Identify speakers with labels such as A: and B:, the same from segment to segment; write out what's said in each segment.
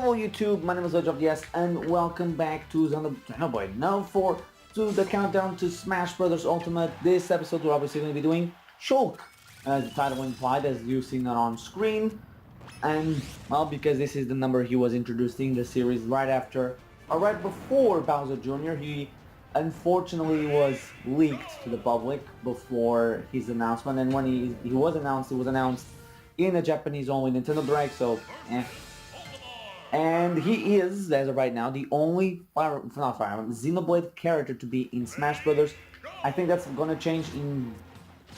A: Hello YouTube, my name is Yes, and welcome back to Xenoblade. Now to the countdown to Smash Brothers Ultimate. This episode we're obviously going to be doing Shulk, as the title implied, as you've seen it on screen. And, well, because this is the number he was introduced in the series right after, or right before Bowser Jr., he unfortunately was leaked to the public before his announcement. And when he was announced in a Japanese-only Nintendo Direct, so, And he is, as of right now, the only Xenoblade character to be in Smash Brothers. I think that's gonna change in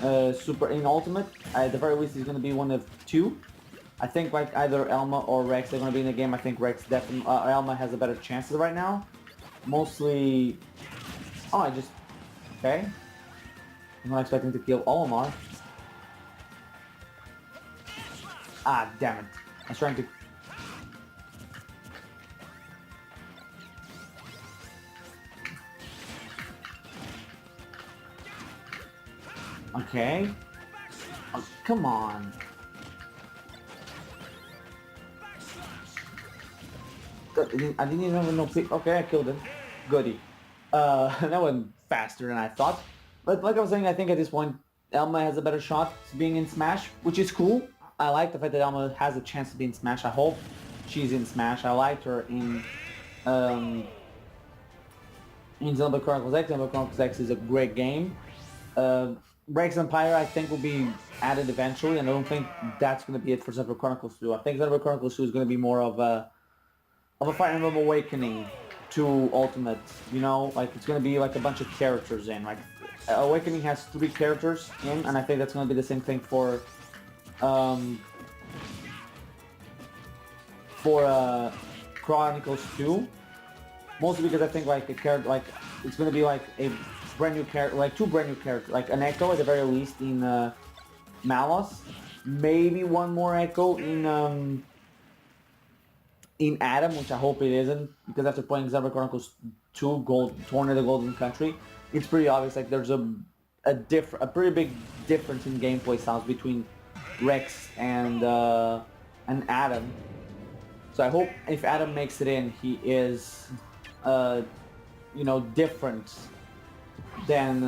A: Ultimate. At the very least, he's gonna be one of two. I think like either Elma or Rex are gonna be in the game. I think Rex definitely, Elma has a better chances right now. Mostly, okay. I'm not expecting to kill Olimar. Ah, damn it! I was trying to. Okay. Oh, come on. I didn't even know. Okay, I killed him. Goody. That went faster than I thought. But like I was saying, I think at this point, Elma has a better shot being in Smash, which is cool. I like the fact that Elma has a chance to be in Smash. I hope she's in Smash. I liked her in Xenoblade Chronicles X. Xenoblade Chronicles X is a great game. Rex Empire, I think, will be added eventually, and I don't think that's going to be it for Xenoblade Chronicles 2. I think Xenoblade Chronicles 2 is going to be more of a Fire Emblem Awakening to Ultimate. You know, like it's going to be like a bunch of characters in. Like Awakening has 3 characters in, and I think that's going to be the same thing for Chronicles 2. Mostly because I think like a character, like it's going to be like a brand new character, like 2 brand new characters, like an Echo at the very least in Malos, maybe 1 more Echo in Adam, which I hope it isn't, because after playing Xenoblade Chronicles 2 Torn of the Golden Country, it's pretty obvious like there's a pretty big difference in gameplay styles between Rex and Adam. So I hope if Adam makes it in, he is you know, different than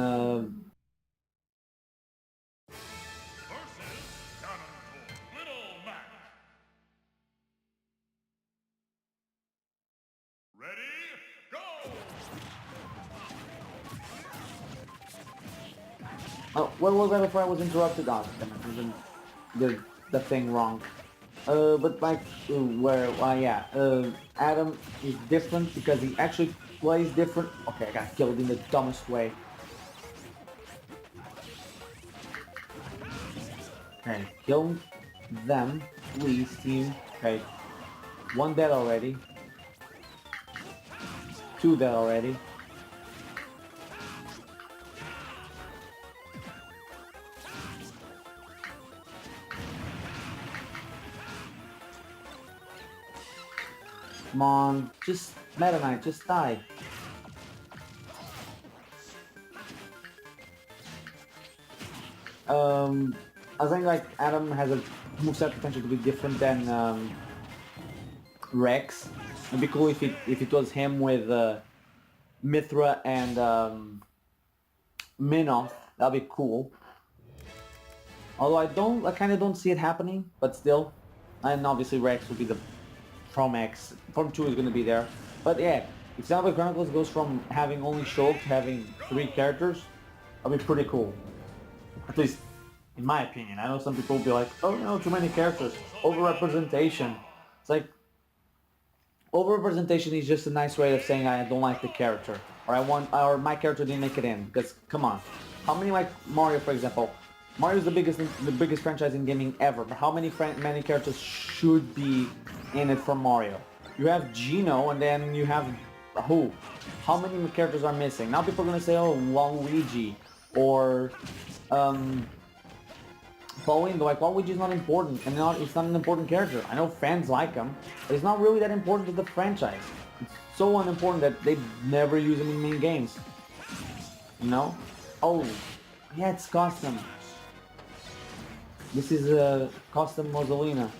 A: oh, what was that before I was interrupted? Oh, damn it, I did the thing wrong. But like, Adam is different because he actually plays different. Okay, I got killed in the dumbest way. Okay, kill them, please, team. Okay, 1 dead already. 2 dead already. Come on, just Meta Knight, just die. I think like Adam has a moveset potential to be different than Rex. It'd be cool if it was him with Mithra and Minoth. That'd be cool. Although I kind of don't see it happening, but still. And obviously Rex will be the from X. From 2 is going to be there. But yeah, if Xenoblade Chronicles goes from having only Shulk to having 3 characters, that'll be pretty cool. At least, in my opinion. I know some people will be like, oh, you know, too many characters. Overrepresentation. It's like, overrepresentation is just a nice way of saying I don't like the character. Or my character didn't make it in. Because, come on. How many, like, Mario, for example. Mario's the biggest franchise in gaming ever, but how many characters should be in it from Mario? You have Gino, and then you have who? How many characters are missing? Now people are gonna say, oh, Waluigi, or Pauline, like Waluigi's not important, and it's not an important character. I know fans like him, but it's not really that important to the franchise. It's so unimportant that they never use him in main games. You know? Oh, yeah, it's custom. This is a custom Mausolina.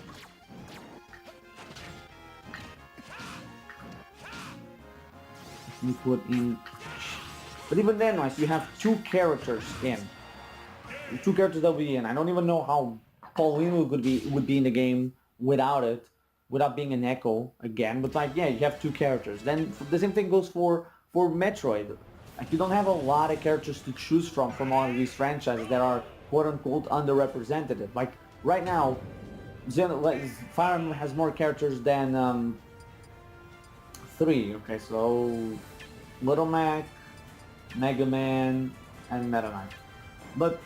A: you put in. But even then, like, you have two characters in. Two characters that will be in. I don't even know how Pauline would be in the game without it, without being an echo again. But like, yeah, you have two characters. Then the same thing goes for Metroid. Like, you don't have a lot of characters to choose from all of these franchises that are quote unquote underrepresented. Like right now, Fire Emblem has more characters than 3. Okay, so Little Mac, Mega Man, and Meta Knight. But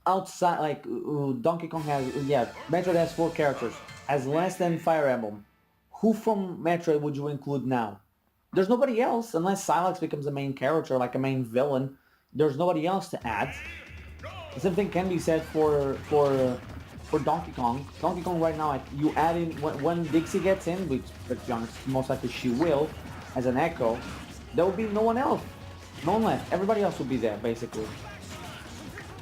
A: outside, like Donkey Kong has, yeah, Metroid has 4 characters, has less than Fire Emblem. Who from Metroid would you include now? There's nobody else, unless Silex becomes a main character, like a main villain. There's nobody else to add. The same thing can be said for Donkey Kong. Donkey Kong right now, like, you add in, when Dixie gets in, which, let's be honest, most likely she will, as an echo, there will be no one else. No one left. Everybody else will be there, basically.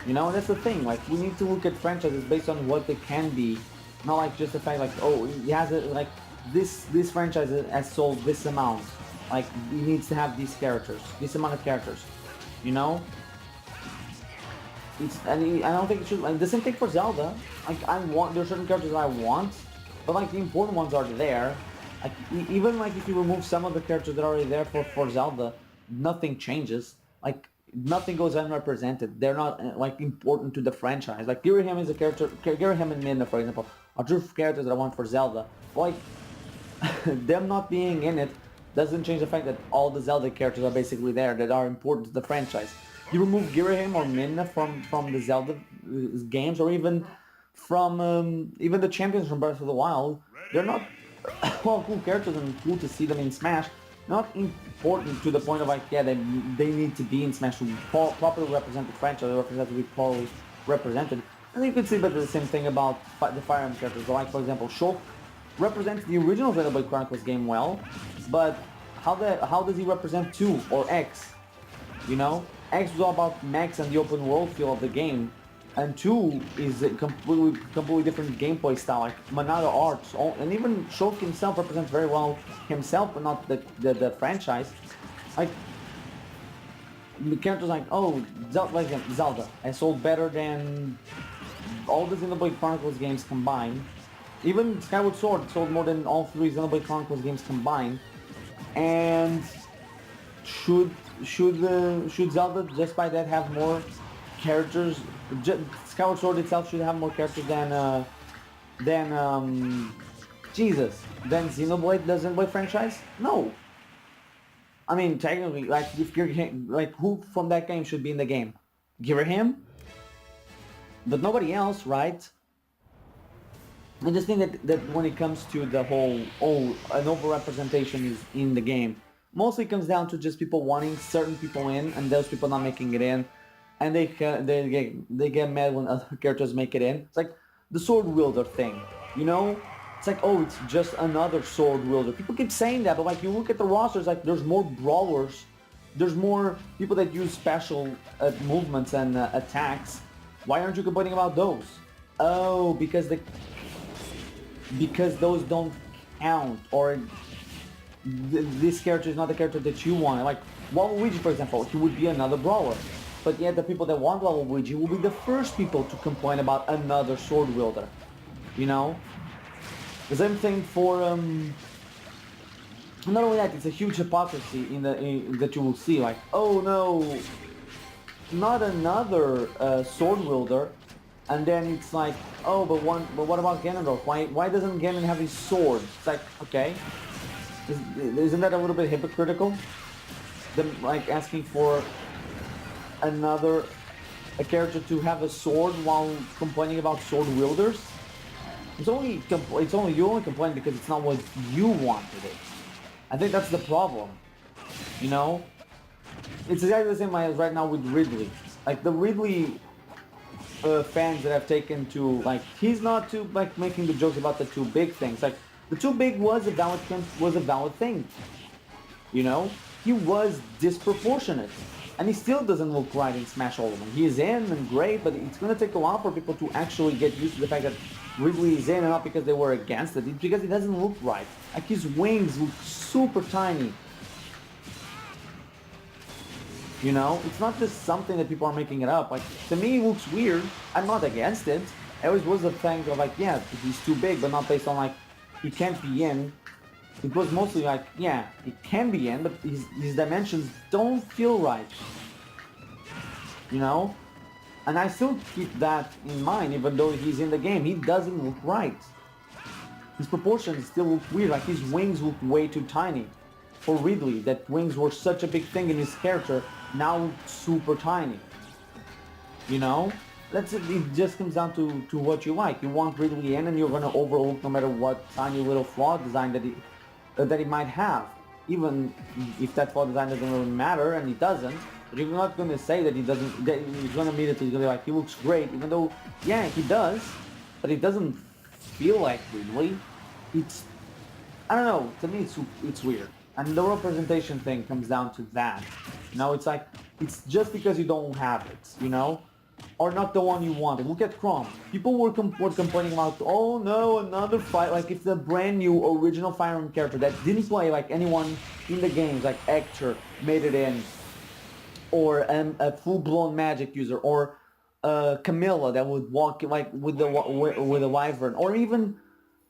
A: You know, that's the thing. Like, we need to look at franchises based on what they can be, not like just the fact, like, oh, he has a, like, this franchise has sold this amount. Like, he needs to have these characters, this amount of characters. You know? I don't think it should. Like, the same thing for Zelda. Like, there's certain characters that I want, but like the important ones are there. Like, even like if you remove some of the characters that are already there for Zelda, nothing changes. Like, nothing goes unrepresented. They're not like important to the franchise. Like, Girahim is a character. Girahim and Midna, for example, are two characters that I want for Zelda. But, like, them not being in it doesn't change the fact that all the Zelda characters are basically there that are important to the franchise. You remove Girahim or Midna from the Zelda games, or even from even the champions from Breath of the Wild, they're not well, cool characters and cool to see them in Smash. Not important to the point of like, yeah, they need to be in Smash to properly represent the franchise. They represent to be properly represented. And you could say that the same thing about the Fire Emblem characters. Like, for example, Shulk represents the original Xenoblade Chronicles game well, but how does he represent 2 or X? You know, X was all about Max and the open world feel of the game, and 2 is a completely different gameplay style, like Monado arts, and even Shulk himself represents very well himself, but not the franchise. Like, the characters like, oh, Zelda, I sold better than all the Xenoblade Chronicles games combined. Even Skyward Sword sold more than all 3 Xenoblade Chronicles games combined. And should Zelda just by that have more characters? Skyward Sword itself should have more characters than Xenoblade, the Xenoblade franchise? No. I mean, technically, like, if you're like, who from that game should be in the game? Girahim? But nobody else, right? I just think that when it comes to the whole, an overrepresentation is in the game, mostly comes down to just people wanting certain people in, and those people not making it in, and they get mad when other characters make it in. It's like the sword wielder thing, you know? It's like, oh, it's just another sword wielder. People keep saying that, but like, you look at the rosters, like, there's more brawlers, there's more people that use special movements and attacks. Why aren't you complaining about those? Oh, because those don't count, or this character is not the character that you want. Like Waluigi, for example, he would be another brawler, but yet the people that want Waluigi will be the first people to complain about another sword wielder. You know, the same thing for not only that, it's a huge hypocrisy that you will see. Like, oh no, not another sword wielder. And then it's like, oh, but what about Ganondorf? Why doesn't Ganon have his sword? It's like, okay, isn't that a little bit hypocritical? Them like asking for a character to have a sword while complaining about sword wielders. You only complain because it's not what you wanted it. I think that's the problem. You know, it's exactly the same as right now with Ridley. Like the Ridley fans that have taken to, like, he's not too, like, making the jokes about the too big things. Like, the too big was a valid thing. You know, he was disproportionate, and he still doesn't look right in Smash Ultimate. He is in and great, but it's gonna take a while for people to actually get used to the fact that Ridley is in, and not because they were against it. It's because it doesn't look right. Like, his wings look super tiny. You know, it's not just something that people are making it up. Like, to me, it looks weird. I'm not against it. I always was a thing of like, yeah, he's too big, but not based on like, he can't be in. It was mostly like, yeah, he can be in, but his dimensions don't feel right. You know? And I still keep that in mind, even though he's in the game. He doesn't look right. His proportions still look weird, like his wings look way too tiny. For Ridley, that wings were such a big thing in his character, now look super tiny. You know? It just comes down to what you like. You want Ridley in and you're gonna overlook no matter what tiny little flaw design that he might have. Even if that flaw design doesn't really matter, and it doesn't, but you're not gonna say that he doesn't, that he's gonna immediately be like, he looks great, even though, yeah, he does, but it doesn't feel like Ridley. It's, I don't know, to me it's weird. And the representation thing comes down to that. You know, it's like, it's just because you don't have it, you know? Or not the one you wanted. Look at Chrome. People were complaining about, oh no, another fight, like it's the brand new original Fire Emblem character that didn't play like anyone in the games, like Hector made it in, or a full-blown magic user, or Camilla that would walk like with a wyvern, or even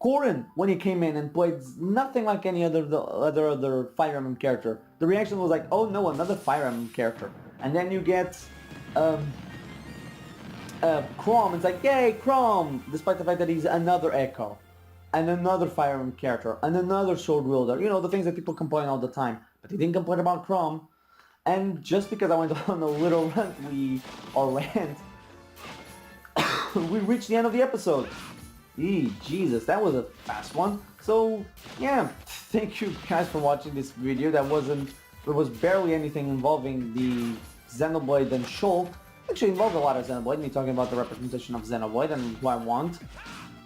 A: Corrin when he came in and played nothing like any other Fire Emblem character. The reaction was like, oh no, another Fire Emblem character. And then you get Chrom, it's like, yay, Chrom! Despite the fact that he's another Echo, and another Fire Emblem character, and another sword wielder. You know, the things that people complain all the time. But he didn't complain about Chrom. And just because I went on a little rant, we reached the end of the episode. Jesus, that was a fast one. So, yeah, thank you guys for watching this video. There was barely anything involving the Xenoblade and Shulk. Actually involved a lot of Xenoblade, me talking about the representation of Xenoblade and who I want.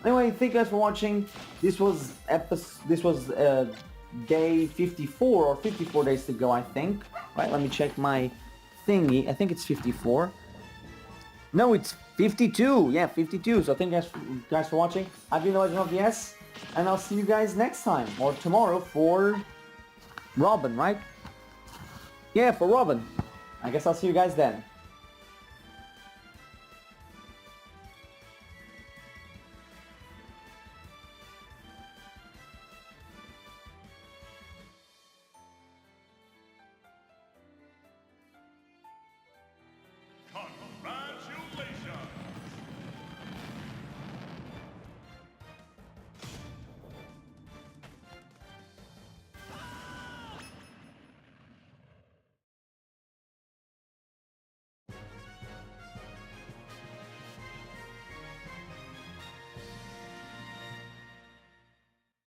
A: Anyway, thank you guys for watching. This was day 54, or 54 days to go, I think. Right, let me check my thingy. I think it's 54. No, it's 52. Yeah, 52. So thank you guys for watching. I've been the Legend of the S, and I'll see you guys next time, or tomorrow, for Robin, right? Yeah, for Robin. I guess I'll see you guys then.